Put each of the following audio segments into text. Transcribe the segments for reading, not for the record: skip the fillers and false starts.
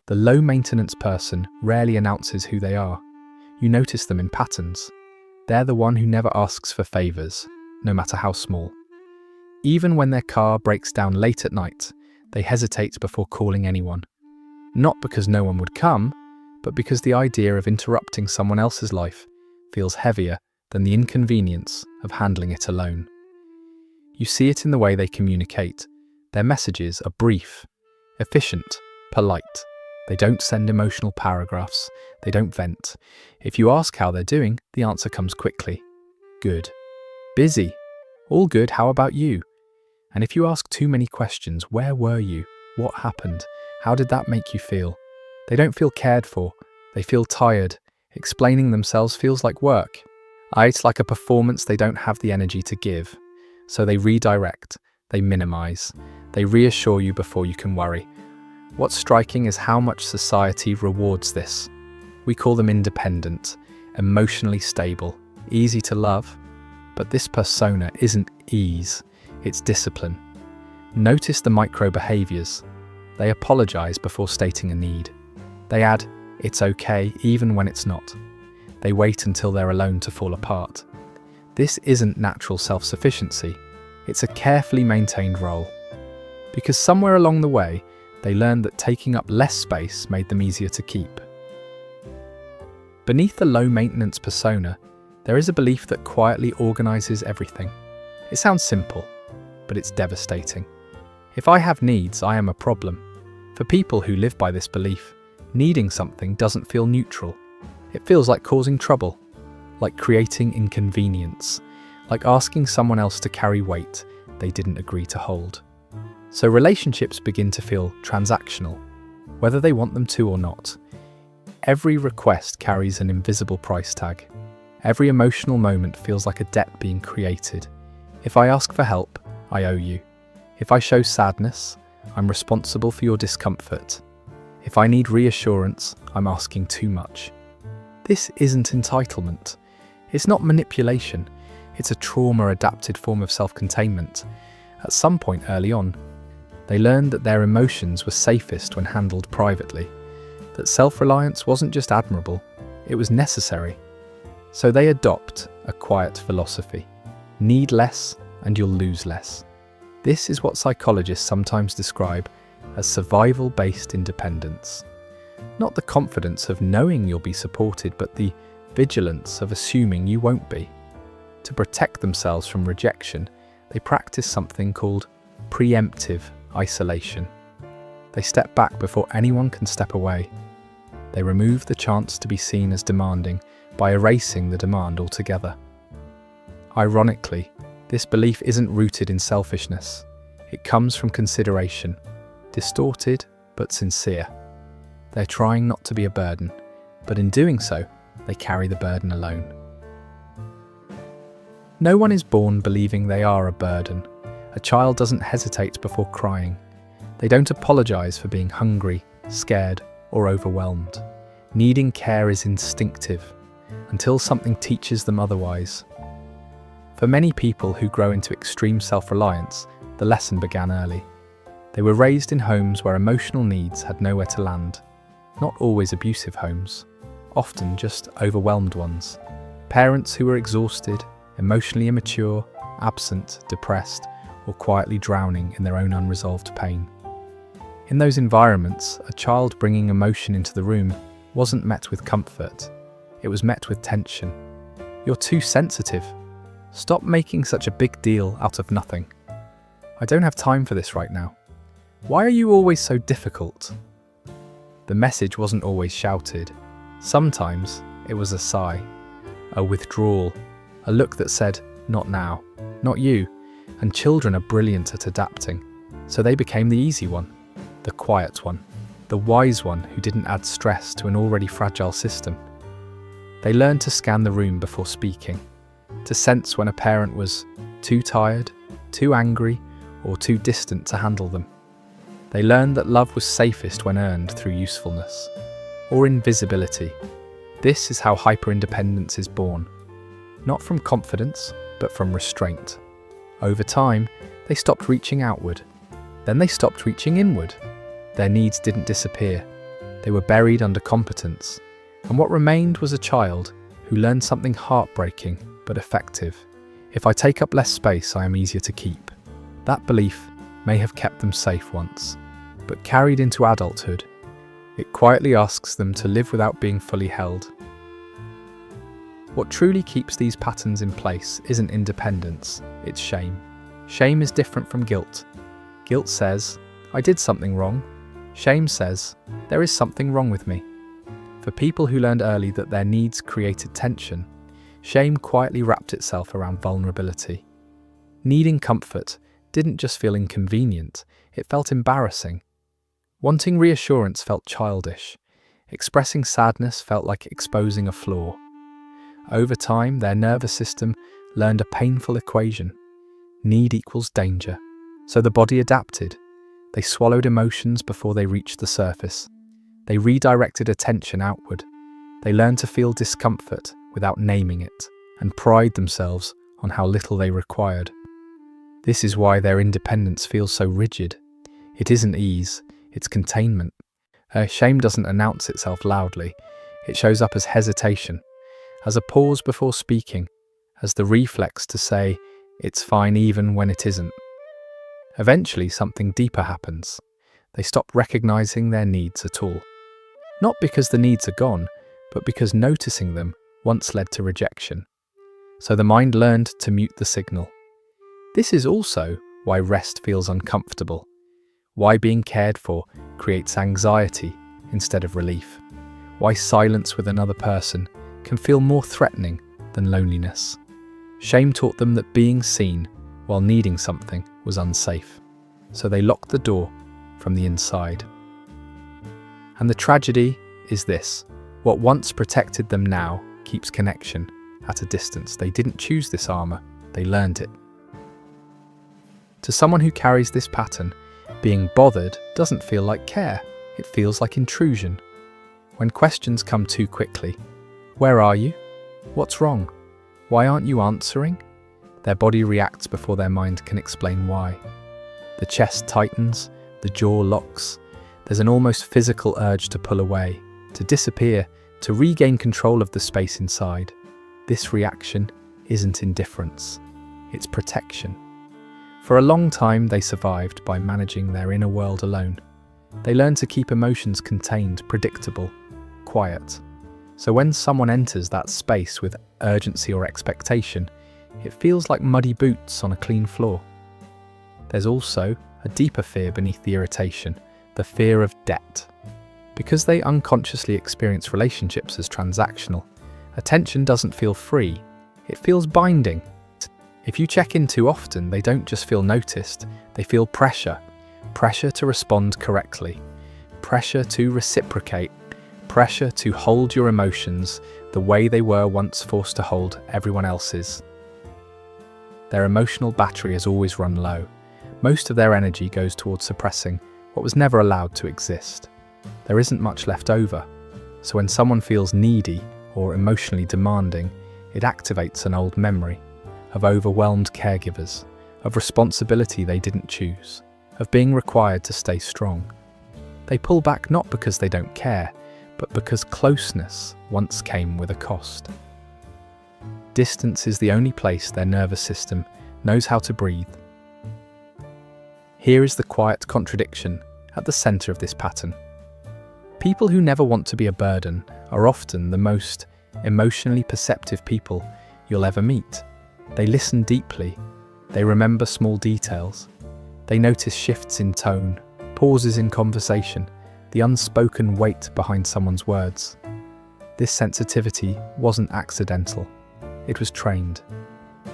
The low-maintenance person rarely announces who they are. You notice them in patterns. They're the one who never asks for favors, no matter how small. Even when their car breaks down late at night, they hesitate before calling anyone. Not because no one would come, but because the idea of interrupting someone else's life feels heavier than the inconvenience of handling it alone. You see it in the way they communicate. Their messages are brief, efficient, polite. They don't send emotional paragraphs. They don't vent. If you ask how they're doing, the answer comes quickly. Good. Busy. All good, how about you? And if you ask too many questions, where were you? What happened? How did that make you feel? They don't feel cared for. They feel tired. Explaining themselves feels like work. It's like a performance they don't have the energy to give. So they redirect. They minimize. They reassure you before you can worry. What's striking is how much society rewards this. We call them independent, emotionally stable, easy to love. But this persona isn't ease, it's discipline. Notice the micro behaviors. They apologize before stating a need. They add, "It's okay," even when it's not. They wait until they're alone to fall apart. This isn't natural self-sufficiency. It's a carefully maintained role. Because somewhere along the way, they learned that taking up less space made them easier to keep. Beneath the low-maintenance persona, there is a belief that quietly organizes everything. It sounds simple, but it's devastating. If I have needs, I am a problem. For people who live by this belief, needing something doesn't feel neutral. It feels like causing trouble, like creating inconvenience, like asking someone else to carry weight they didn't agree to hold. So relationships begin to feel transactional, whether they want them to or not. Every request carries an invisible price tag. Every emotional moment feels like a debt being created. If I ask for help, I owe you. If I show sadness, I'm responsible for your discomfort. If I need reassurance, I'm asking too much. This isn't entitlement. It's not manipulation. It's a trauma-adapted form of self-containment. At some point early on, they learned that their emotions were safest when handled privately, that self-reliance wasn't just admirable, it was necessary. So they adopt a quiet philosophy. Need less and you'll lose less. This is what psychologists sometimes describe as survival-based independence. Not the confidence of knowing you'll be supported, but the vigilance of assuming you won't be. To protect themselves from rejection, they practice something called preemptive isolation. They step back before anyone can step away. They remove the chance to be seen as demanding by erasing the demand altogether. Ironically, this belief isn't rooted in selfishness. It comes from consideration, distorted but sincere. They're trying not to be a burden, but in doing so, they carry the burden alone. No one is born believing they are a burden. A child doesn't hesitate before crying. They don't apologize for being hungry, scared, or overwhelmed. Needing care is instinctive, until something teaches them otherwise. For many people who grow into extreme self-reliance, the lesson began early. They were raised in homes where emotional needs had nowhere to land. Not always abusive homes, often just overwhelmed ones. Parents who were exhausted, emotionally immature, absent, depressed, or quietly drowning in their own unresolved pain. In those environments, a child bringing emotion into the room wasn't met with comfort. It was met with tension. "You're too sensitive. Stop making such a big deal out of nothing. I don't have time for this right now. Why are you always so difficult?" The message wasn't always shouted. Sometimes it was a sigh, a withdrawal, a look that said, "Not now, not you." And children are brilliant at adapting, so they became the easy one, the quiet one, the wise one who didn't add stress to an already fragile system. They learned to scan the room before speaking, to sense when a parent was too tired, too angry, or too distant to handle them. They learned that love was safest when earned through usefulness, or invisibility. This is how hyper-independence is born, not from confidence, but from restraint. Over time, they stopped reaching outward. Then they stopped reaching inward. Their needs didn't disappear. They were buried under competence, and what remained was a child who learned something heartbreaking but effective. If I take up less space, I am easier to keep. That belief may have kept them safe once, but carried into adulthood, it quietly asks them to live without being fully held. What truly keeps these patterns in place isn't independence, it's shame. Shame is different from guilt. Guilt says, I did something wrong. Shame says, there is something wrong with me. For people who learned early that their needs created tension, shame quietly wrapped itself around vulnerability. Needing comfort didn't just feel inconvenient, it felt embarrassing. Wanting reassurance felt childish. Expressing sadness felt like exposing a flaw. Over time, their nervous system learned a painful equation. Need equals danger. So the body adapted. They swallowed emotions before they reached the surface. They redirected attention outward. They learned to feel discomfort without naming it, and pride themselves on how little they required. This is why their independence feels so rigid. It isn't ease, it's containment. Shame doesn't announce itself loudly. It shows up as hesitation, as a pause before speaking, as the reflex to say, it's fine even when it isn't. Eventually, something deeper happens. They stop recognizing their needs at all. Not because the needs are gone, but because noticing them once led to rejection. So the mind learned to mute the signal. This is also why rest feels uncomfortable, why being cared for creates anxiety instead of relief, why silence with another person can feel more threatening than loneliness. Shame taught them that being seen while needing something was unsafe, so they locked the door from the inside. And the tragedy is this: what once protected them now keeps connection at a distance. They didn't choose this armor, they learned it. To someone who carries this pattern, being bothered doesn't feel like care, it feels like intrusion. When questions come too quickly, where are you? What's wrong? Why aren't you answering? Their body reacts before their mind can explain why. The chest tightens, the jaw locks. There's an almost physical urge to pull away, to disappear, to regain control of the space inside. This reaction isn't indifference, it's protection. For a long time, they survived by managing their inner world alone. They learned to keep emotions contained, predictable, quiet. So when someone enters that space with urgency or expectation, it feels like muddy boots on a clean floor. There's also a deeper fear beneath the irritation, the fear of debt. Because they unconsciously experience relationships as transactional, attention doesn't feel free, it feels binding. If you check in too often, they don't just feel noticed, they feel pressure. Pressure to respond correctly, pressure to reciprocate, pressure to hold your emotions the way they were once forced to hold everyone else's. Their emotional battery has always run low. Most of their energy goes towards suppressing what was never allowed to exist. There isn't much left over, so when someone feels needy or emotionally demanding, it activates an old memory of overwhelmed caregivers, of responsibility they didn't choose, of being required to stay strong. They pull back not because they don't care, but because closeness once came with a cost. Distance is the only place their nervous system knows how to breathe. Here is the quiet contradiction at the center of this pattern. People who never want to be a burden are often the most emotionally perceptive people you'll ever meet. They listen deeply, they remember small details, they notice shifts in tone, pauses in conversation, the unspoken weight behind someone's words. This sensitivity wasn't accidental, it was trained.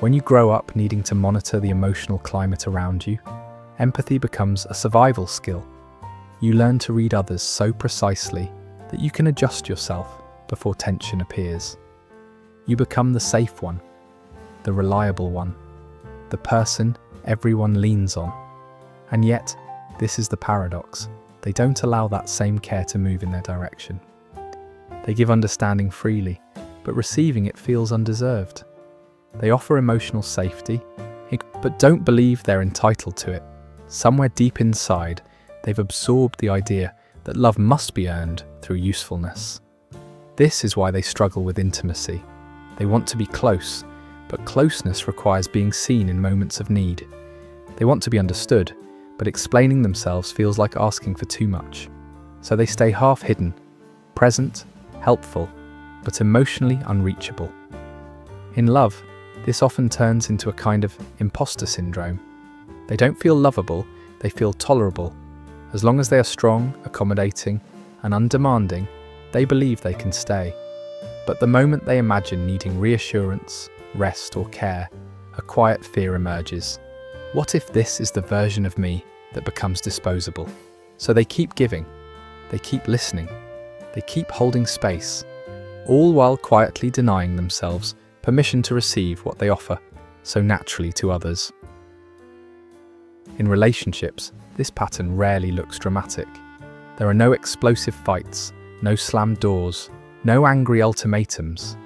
When you grow up needing to monitor the emotional climate around you, empathy becomes a survival skill. You learn to read others so precisely that you can adjust yourself before tension appears. You become the safe one, the reliable one, the person everyone leans on. And yet, this is the paradox. They don't allow that same care to move in their direction. They give understanding freely, but receiving it feels undeserved. They offer emotional safety, but don't believe they're entitled to it. Somewhere deep inside, they've absorbed the idea that love must be earned through usefulness. This is why they struggle with intimacy. They want to be close, but closeness requires being seen in moments of need. They want to be understood, but explaining themselves feels like asking for too much. So they stay half-hidden, present, helpful, but emotionally unreachable. In love, this often turns into a kind of imposter syndrome. They don't feel lovable, they feel tolerable. As long as they are strong, accommodating, and undemanding, they believe they can stay. But the moment they imagine needing reassurance, rest, or care, a quiet fear emerges. What if this is the version of me that becomes disposable? So they keep giving, they keep listening, they keep holding space, all while quietly denying themselves permission to receive what they offer so naturally to others. In relationships, this pattern rarely looks dramatic. There are no explosive fights, no slammed doors, no angry ultimatums.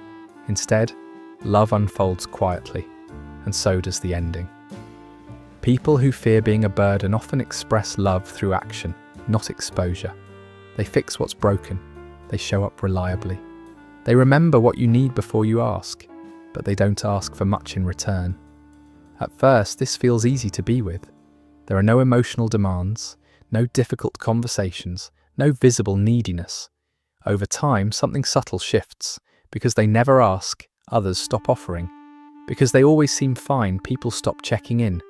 Instead, love unfolds quietly, and so does the ending. People who fear being a burden often express love through action, not exposure. They fix what's broken. They show up reliably. They remember what you need before you ask, but they don't ask for much in return. At first, this feels easy to be with. There are no emotional demands, no difficult conversations, no visible neediness. Over time, something subtle shifts. Because they never ask, others stop offering. Because they always seem fine, people stop checking in.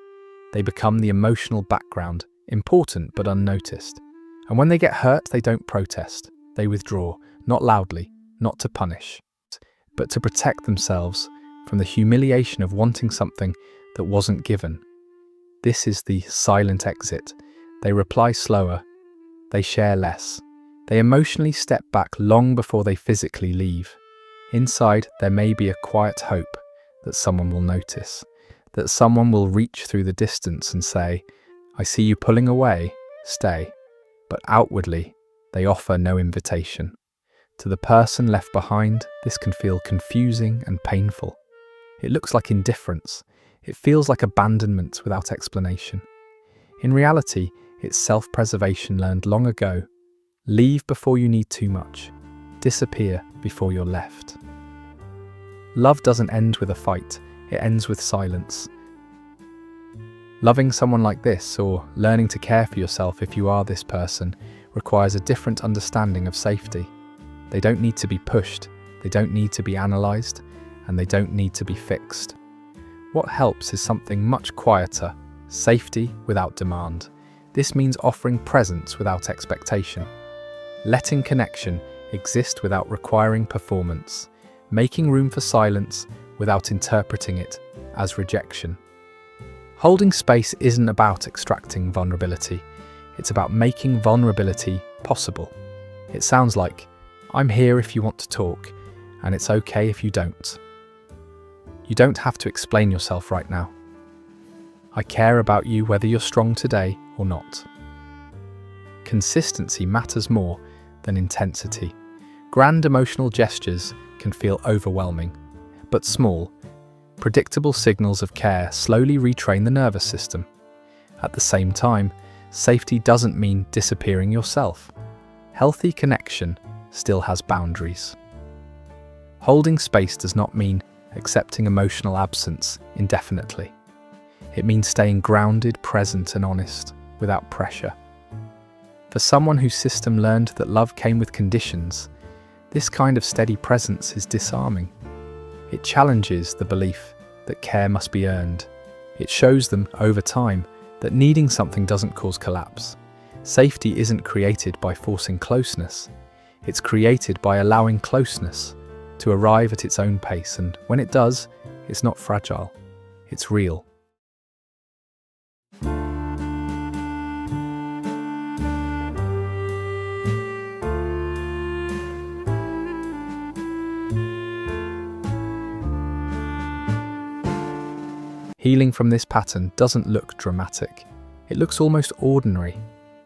They become the emotional background, important but unnoticed. And when they get hurt, they don't protest. They withdraw, not loudly, not to punish, but to protect themselves from the humiliation of wanting something that wasn't given. This is the silent exit. They reply slower. They share less. They emotionally step back long before they physically leave. Inside, there may be a quiet hope that someone will notice, that someone will reach through the distance and say, "I see you pulling away, stay." But outwardly, they offer no invitation. To the person left behind, this can feel confusing and painful. It looks like indifference. It feels like abandonment without explanation. In reality, it's self-preservation learned long ago. Leave before you need too much. Disappear before you're left. Love doesn't end with a fight, it ends with silence. Loving someone like this, or learning to care for yourself if you are this person, requires a different understanding of safety. They don't need to be pushed, they don't need to be analysed, and they don't need to be fixed. What helps is something much quieter, safety without demand. This means offering presence without expectation. Letting connection exist without requiring performance. Making room for silence without interpreting it as rejection. Holding space isn't about extracting vulnerability. It's about making vulnerability possible. It sounds like, "I'm here if you want to talk, and it's okay if you don't." You don't have to explain yourself right now. I care about you whether you're strong today or not. Consistency matters more than intensity. Grand emotional gestures can feel overwhelming, but small, predictable signals of care slowly retrain the nervous system. At the same time, safety doesn't mean disappearing yourself. Healthy connection still has boundaries. Holding space does not mean accepting emotional absence indefinitely. It means staying grounded, present, and honest, without pressure. For someone whose system learned that love came with conditions, this kind of steady presence is disarming. It challenges the belief that care must be earned. It shows them, over time, that needing something doesn't cause collapse. Safety isn't created by forcing closeness. It's created by allowing closeness to arrive at its own pace, and when it does, it's not fragile, it's real. Healing from this pattern doesn't look dramatic. It looks almost ordinary.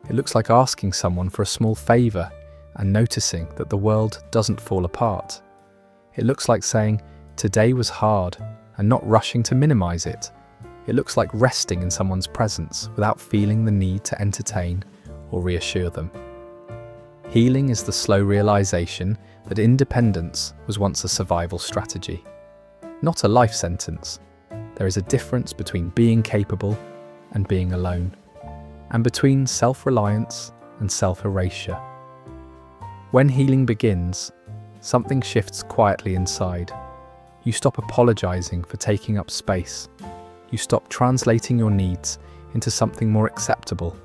It looks like asking someone for a small favour and noticing that the world doesn't fall apart. It looks like saying, "Today was hard," and not rushing to minimise it. It looks like resting in someone's presence without feeling the need to entertain or reassure them. Healing is the slow realization that independence was once a survival strategy, not a life sentence. There is a difference between being capable and being alone, and between self-reliance and self-erasure. When healing begins, something shifts quietly inside. You stop apologizing for taking up space. You stop translating your needs into something more acceptable.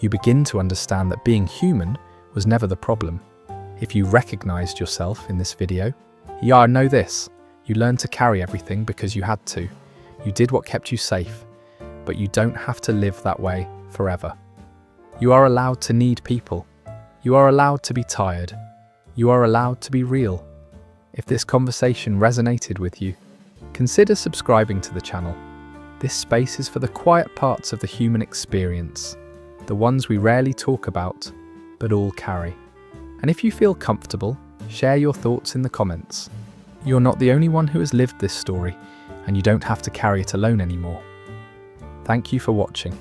You begin to understand that being human was never the problem. If you recognized yourself in this video, know this: you learned to carry everything because you had to. You did what kept you safe, but you don't have to live that way forever. You are allowed to need people. You are allowed to be tired. You are allowed to be real. If this conversation resonated with you, consider subscribing to the channel. This space is for the quiet parts of the human experience, the ones we rarely talk about, but all carry. And if you feel comfortable, share your thoughts in the comments. You're not the only one who has lived this story, and you don't have to carry it alone anymore. Thank you for watching.